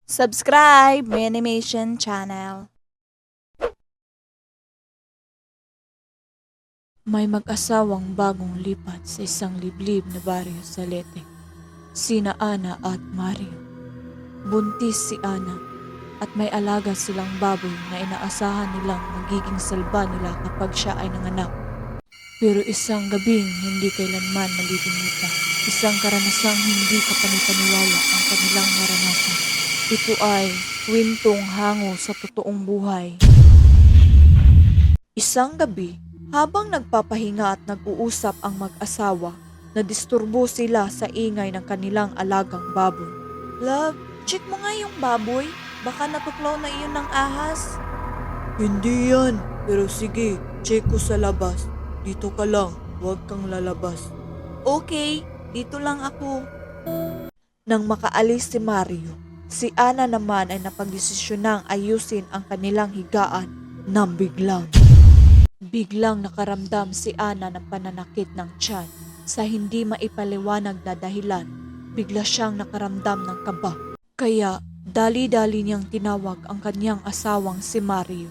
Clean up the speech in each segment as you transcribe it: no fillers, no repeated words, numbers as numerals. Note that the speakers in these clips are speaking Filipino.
Subscribe my animation channel. May mag-asawang bagong lipat sa isang liblib na baryo sa Leyte. Sina Ana at Mario. Buntis si Ana at may alaga silang baboy na inaasahan nilang magiging salba nila kapag siya ay nanganak. Pero isang gabing hindi kailanman malilimutan. Isang karanasang hindi kapanipaniwala ang kanilang naranasan. Ito ay kwentong hango sa totoong buhay. Isang gabi, habang nagpapahinga at nag-uusap ang mag-asawa, nadisturbo sila sa ingay ng kanilang alagang baboy. Love, check mo nga yung baboy. Baka natuklaw na iyon ng ahas. Hindi yan. Pero sige, check ko sa labas. Dito ka lang, huwag kang lalabas. Okay, dito lang ako. Nang makaalis si Mario, si Ana naman ay napagdesisyonang ayusin ang kanilang higaan nang Biglang nakaramdam si Ana ng pananakit ng tiyan. Sa hindi maipaliwanag na dahilan, bigla siyang nakaramdam ng kaba. Kaya dali-dali niyang tinawag ang kanyang asawang si Mario.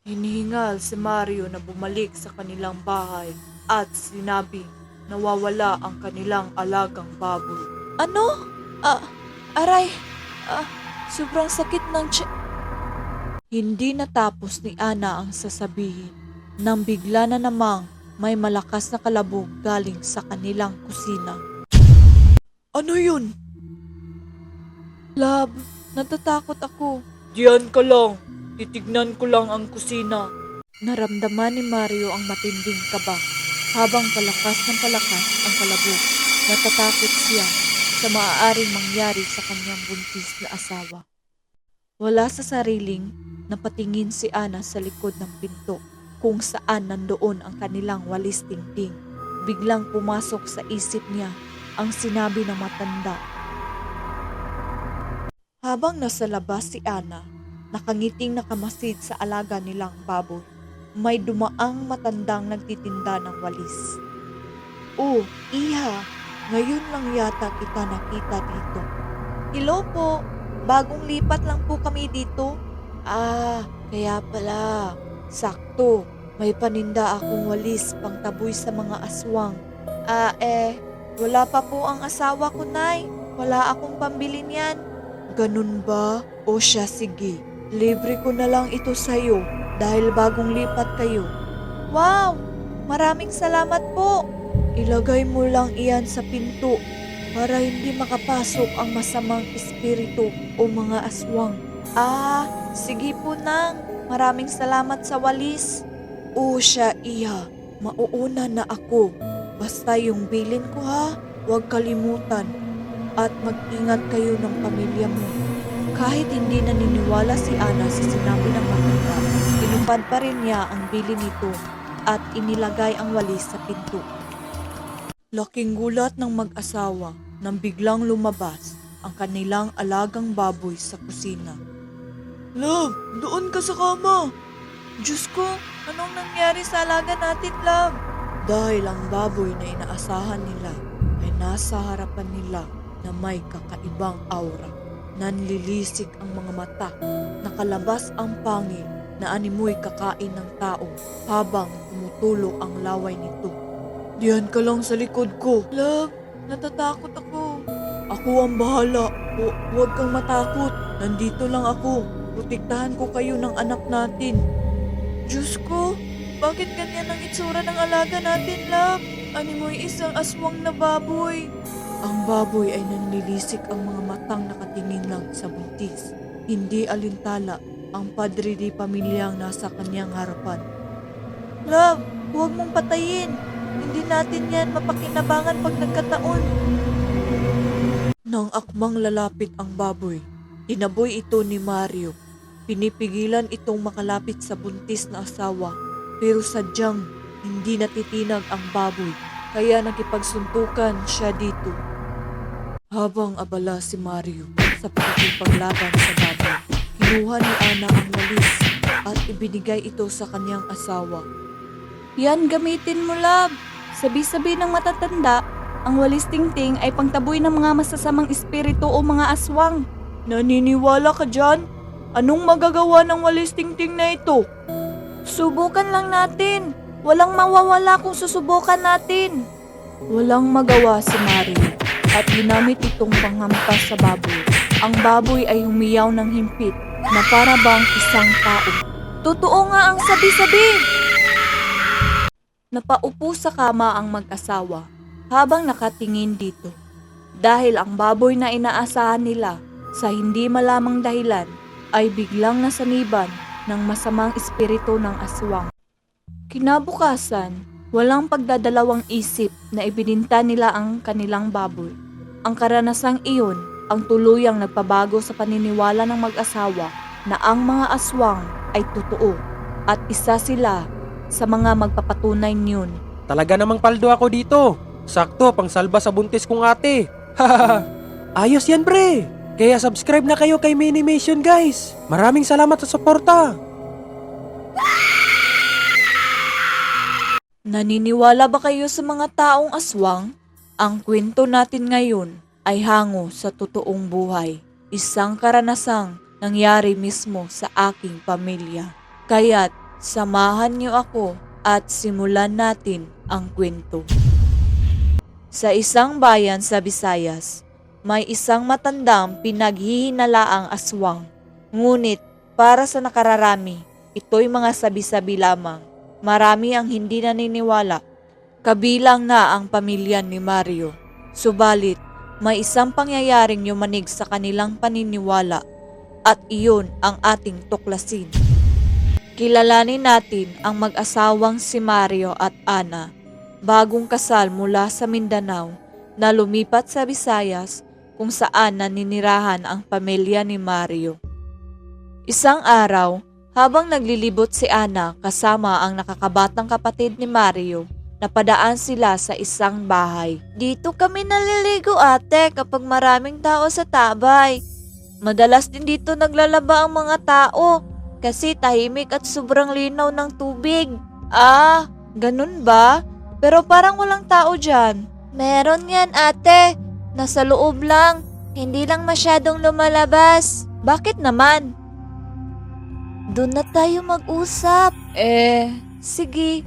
Hinihingal si Mario na bumalik sa kanilang bahay at sinabing nawawala ang kanilang alagang baboy. Ano? Aray! Sobrang sakit ng Hindi natapos ni Ana ang sasabihin nang bigla na namang may malakas na kalabog galing sa kanilang kusina. Ano yun? Love, natatakot ako. Diyan ka lang. Titignan ko lang ang kusina. Naramdaman ni Mario ang matinding kaba. Habang palakas ng palakas ang kalabog, natatakot siya sa maaaring mangyari sa kanyang buntis na asawa. Wala sa sariling, napatingin si Ana sa likod ng pinto kung saan nandoon ang kanilang walis tingting. Biglang pumasok sa isip niya ang sinabi ng matanda. Habang nasa labas si Ana, nakangiting nakamasid sa alaga nilang baboy, may dumaang matandang nagtitinda ng walis. Oh, Iha, ngayon lang yata kita nakita dito. Hello po, bagong lipat lang po kami dito. Kaya pala, sakto, may paninda akong walis pang taboy sa mga aswang. Wala pa po ang asawa ko, Nay. Wala akong pambili niyan. Ganun ba? O siya, sige. Libre ko na lang ito sa'yo dahil bagong lipat kayo. Wow! Maraming salamat po! Ilagay mo lang iyan sa pinto para hindi makapasok ang masamang espiritu o mga aswang. Sige po nang. Maraming salamat sa walis. O siya, Iha. Mauuna na ako. Basta yung bilin ko ha, huwag kalimutan. At mag-ingat kayo ng pamilya mo. Kahit hindi naniniwala si Ana sa sinabi ng matanda, tinupad pa rin niya ang bili nito at inilagay ang walis sa pinto. Laking gulat ng mag-asawa nang biglang lumabas ang kanilang alagang baboy sa kusina. Love, doon ka sa kama! Diyos ko, anong nangyari sa alaga natin, Love? Dahil ang baboy na inaasahan nila ay nasa harapan nila na may kakaibang aura. Nanlilisik ang mga mata, nakalabas ang pangil na animoy kakain ng tao habang tumutulo ang laway nito. Diyan ka lang sa likod ko. Love, natatakot ako. Ako ang bahala. Huwag kang matakot. Nandito lang ako. Protektahan ko kayo ng anak natin. Diyos ko, bakit ganyan ang itsura ng alaga natin, Love? Animoy isang aswang na baboy. Ang baboy ay nanlilisik ang mga matang nakatingin lang sa buntis. Hindi alintala ang padre di pamilyang nasa kanyang harapan. Love, huwag mong patayin. Hindi natin yan mapakinabangan pag nagkataon. Nang akmang lalapit ang baboy, tinaboy ito ni Mario. Pinipigilan itong makalapit sa buntis na asawa, pero sadyang hindi natitinag ang baboy, kaya nakipagsuntukan siya dito. Habang abala si Mario sa pakikipaglaban sa baboy, kinuha ni Ana ang walis at ibinigay ito sa kanyang asawa. Yan, gamitin mo, Love. Sabi-sabi ng matatanda, ang walis tingting ay pangtaboy ng mga masasamang espiritu o mga aswang. Naniniwala ka dyan? Anong magagawa ng walis tingting na ito? Subukan lang natin. Walang mawawala kung susubukan natin. Walang magawa si Mario at ginamit itong panghampas sa baboy. Ang baboy ay humiyaw ng himpit na para bang isang tao. Totoo nga ang sabi-sabi! Napaupo sa kama ang mag-asawa habang nakatingin dito. Dahil ang baboy na inaasahan nila sa hindi malamang dahilan ay biglang nasaniban ng masamang espiritu ng aswang. Kinabukasan, walang pagdadalawang isip na ibininta nila ang kanilang baboy. Ang karanasang iyon ang tuluyang nagpabago sa paniniwala ng mag-asawa na ang mga aswang ay totoo at isa sila sa mga magpapatunay niyon. Talaga namang paldo ako dito. Sakto, pang salba sa buntis kong ate. Ayos yan, pre. Kaya subscribe na kayo kay Minimation, guys. Maraming salamat sa suporta. Naniniwala ba kayo sa mga taong aswang? Ang kwento natin ngayon ay hango sa totoong buhay. Isang karanasang nangyari mismo sa aking pamilya. Kaya't samahan niyo ako at simulan natin ang kwento. Sa isang bayan sa Visayas, may isang matandang pinaghihinalaang aswang. Ngunit para sa nakararami, ito'y mga sabi-sabi lamang. Marami ang hindi naniniwala, kabilang na ang pamilya ni Mario. Subalit, may isang pangyayaring yumanig sa kanilang paniniwala at iyon ang ating tuklasin. Kilalanin natin ang mag-asawang si Mario at Ana, bagong kasal mula sa Mindanao na lumipat sa Visayas kung saan naninirahan ang pamilya ni Mario. Isang araw, habang naglilibot si Ana kasama ang nakakabatang kapatid ni Mario, napadaan sila sa isang bahay. Dito kami naliligo ate kapag maraming tao sa tabay. Madalas din dito naglalaba ang mga tao kasi tahimik at sobrang linaw ng tubig. Ah, ganun ba? Pero parang walang tao dyan. Meron yan ate. Nasa loob lang. Hindi lang masyadong lumalabas. Bakit naman? Doon na tayo mag-usap. Sige.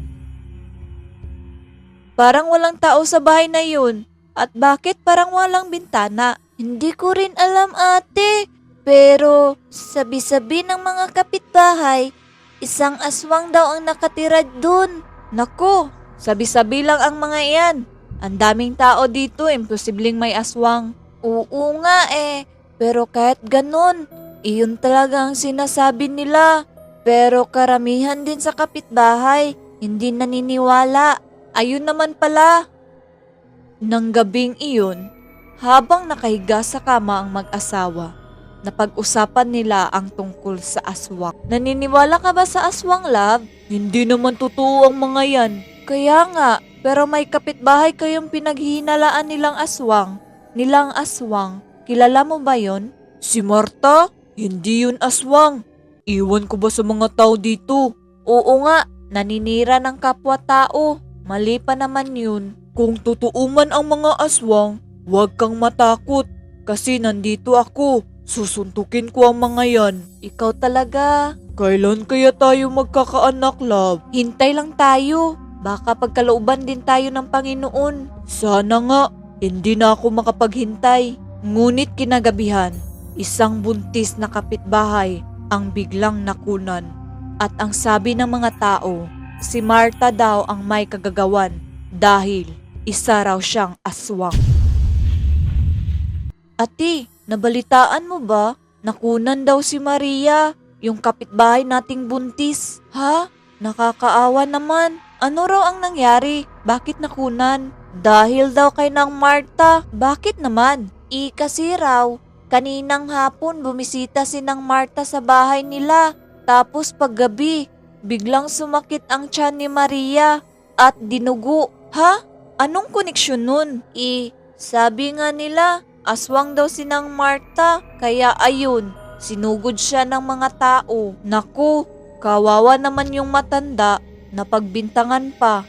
Parang walang tao sa bahay na yun. At bakit parang walang bintana? Hindi ko rin alam ate. Pero sabi-sabi ng mga kapitbahay, isang aswang daw ang nakatira dun. Nako, sabi-sabi lang ang mga iyan. Ang daming tao dito, imposibleng may aswang. Oo nga pero kahit ganun, iyon talaga ang sinasabi nila. Pero karamihan din sa kapitbahay, hindi naniniwala. Ayun naman pala. Nang gabing iyon, habang nakahiga sa kama ang mag-asawa, napag-usapan nila ang tungkol sa aswang. Naniniwala ka ba sa aswang, love? Hindi naman totoo ang mga yan. Kaya nga, pero may kapitbahay kayong pinaghihinalaan nilang aswang. Kilala mo ba yon? Si Marta? Hindi yun aswang. Iwan ko ba sa mga tao dito? Oo nga, naninira ng kapwa-tao. Mali pa naman yun. Kung totoo man ang mga aswang, huwag kang matakot. Kasi nandito ako. Susuntukin ko ang mga yan. Ikaw talaga. Kailan kaya tayo magkakaanak, love? Hintay lang tayo. Baka pagkalooban din tayo ng Panginoon. Sana nga. Hindi na ako makapaghintay. Ngunit kinagabihan, isang buntis na kapitbahay ang biglang nakunan. At ang sabi ng mga tao, si Marta daw ang may kagagawan dahil isa raw siyang aswang. Ate, nabalitaan mo ba? Nakunan daw si Maria, yung kapitbahay nating buntis. Ha? Nakakaawa naman. Ano raw ang nangyari? Bakit nakunan? Dahil daw kay Nang Marta. Bakit naman? Kasi raw, kaninang hapon bumisita si Nang Marta sa bahay nila. Tapos paggabi, biglang sumakit ang tiyan ni Maria at dinugo. Ha? Anong koneksyon nun? Sabi nga nila, aswang daw si Nang Marta. Kaya ayun, sinugod siya ng mga tao. Naku, kawawa naman yung matanda na pagbintangan pa.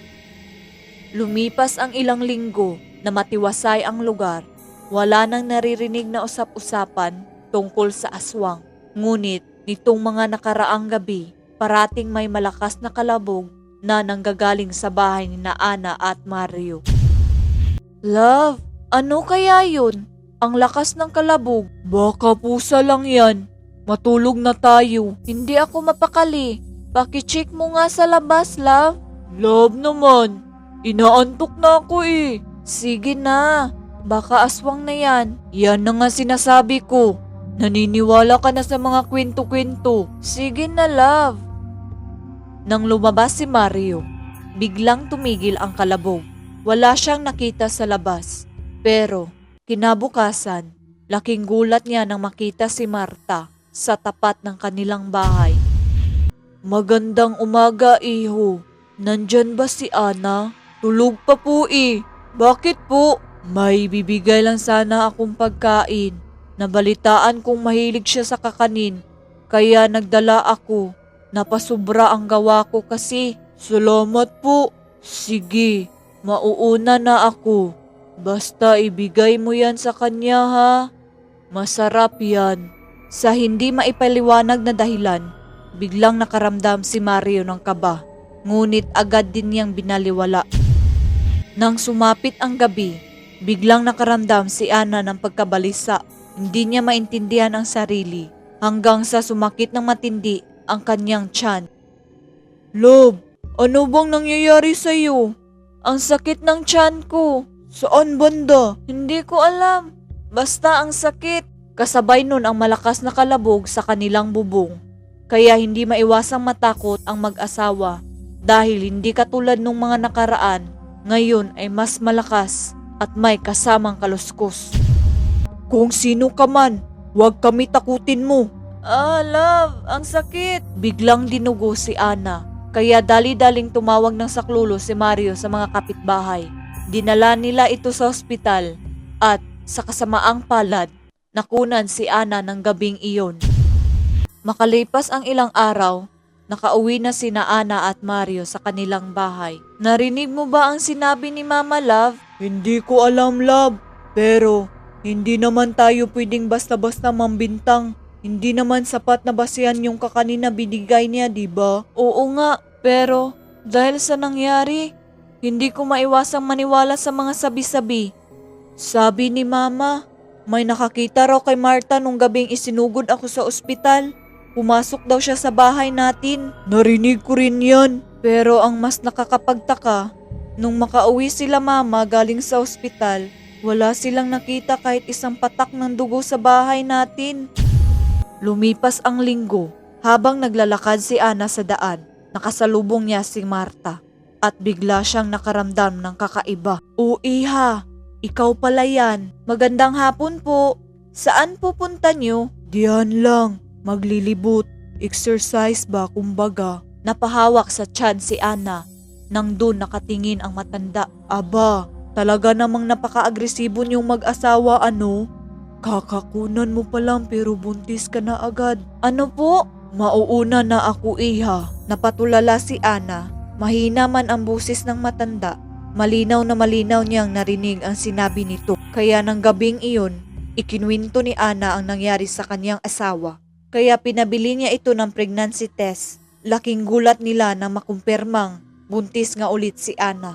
Lumipas ang ilang linggo na matiwasay ang lugar. Wala nang naririnig na usap-usapan tungkol sa aswang. Ngunit nitong mga nakaraang gabi, parating may malakas na kalabog na nanggagaling sa bahay ni na Ana at Mario. Love, ano kaya yun? Ang lakas ng kalabog. Baka pusa lang yan. Matulog na tayo. Hindi ako mapakali. Pakicheck mo nga sa labas, love. Love naman. Inaantok na ako eh. Sige na. Baka aswang na yan. Yan na nga sinasabi ko. Naniniwala ka na sa mga kwento-kwento. Sige na, love. Nang lumabas si Mario, biglang tumigil ang kalabog. Wala siyang nakita sa labas. Pero kinabukasan, laking gulat niya nang makita si Marta sa tapat ng kanilang bahay. Magandang umaga, iho. Nandyan ba si Ana? Tulog pa po eh. Bakit po? May bibigay lang sana akong pagkain. Nabalitaan kong mahilig siya sa kakanin. Kaya nagdala ako. Napasubra ang gawa ko kasi. Salamat po. Sige, mauuna na ako. Basta ibigay mo yan sa kanya ha. Masarap yan. Sa hindi maipaliwanag na dahilan, biglang nakaramdam si Mario ng kaba. Ngunit agad din niyang binaliwala. Nang sumapit ang gabi, biglang nakaramdam si Ana ng pagkabalisa. Hindi niya maintindihan ang sarili hanggang sa sumakit ng matindi ang kanyang tiyan. Love, ano bang nangyayari sa'yo? Ang sakit ng tiyan ko. Saan banda? Hindi ko alam. Basta ang sakit. Kasabay nun ang malakas na kalabog sa kanilang bubong. Kaya hindi maiwasang matakot ang mag-asawa dahil hindi katulad nung mga nakaraan, ngayon ay mas malakas at may kasamang kaluskos. Kung sino ka man, huwag kami takutin mo. Love, ang sakit. Biglang dinugo si Ana, kaya dali-daling tumawag ng saklolo si Mario sa mga kapitbahay. Dinala nila ito sa ospital at sa kasamaang palad, nakunan si Ana ng gabing iyon. Makalipas ang ilang araw, nakauwi na sina Ana at Mario sa kanilang bahay. Narinig mo ba ang sinabi ni Mama, love? Hindi ko alam, love. Pero hindi naman tayo pwedeng basta-basta mambintang. Hindi naman sapat na basihan yung kakanin na binigay niya, diba? Oo nga, pero dahil sa nangyari, hindi ko maiwasang maniwala sa mga sabi-sabi. Sabi ni Mama, may nakakita raw kay Marta nung gabing isinugod ako sa ospital. Pumasok daw siya sa bahay natin. Narinig ko rin yan. Pero ang mas nakakapagtaka, nung makauwi sila Mama galing sa ospital, wala silang nakita kahit isang patak ng dugo sa bahay natin. Lumipas ang linggo, habang naglalakad si Ana sa daan, nakasalubong niya si Marta at bigla siyang nakaramdam ng kakaiba. O iha, ikaw pala yan. Magandang hapon po. Saan pupunta niyo? Diyan lang. Maglilibot. Exercise ba kumbaga? Napahawak sa tiyan si Ana. Nang doon nakatingin ang matanda. Aba, talaga namang napaka-agresibo niyong mag-asawa ano? Kakakunan mo pa lang pero buntis ka na agad. Ano po? Mauuna na ako iha. Napatulala si Ana. Mahina man ang busis ng matanda. Malinaw na malinaw niyang narinig ang sinabi nito. Kaya ng gabing iyon, ikinwento ni Ana ang nangyari sa kanyang asawa. Kaya pinabili niya ito ng pregnancy test. Laking gulat nila na makumpirmang buntis nga ulit si Ana.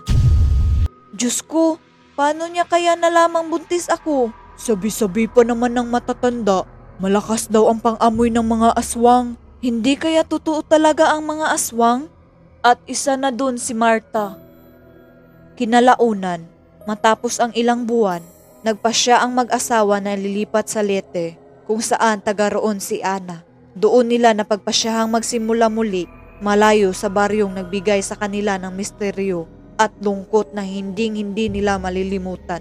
Diyos ko, paano niya kaya nalamang buntis ako? Sabi-sabi pa naman ng matatanda, malakas daw ang pang-amoy ng mga aswang. Hindi kaya totoo talaga ang mga aswang? At isa na dun si Marta. Kinalaunan, matapos ang ilang buwan, nagpasya ang mag-asawa na lilipat sa Leyte kung saan taga roon si Ana. Doon nila napagpasyahang magsimula muli, malayo sa baryong nagbigay sa kanila ng misteryo at lungkot na hinding-hindi nila malilimutan.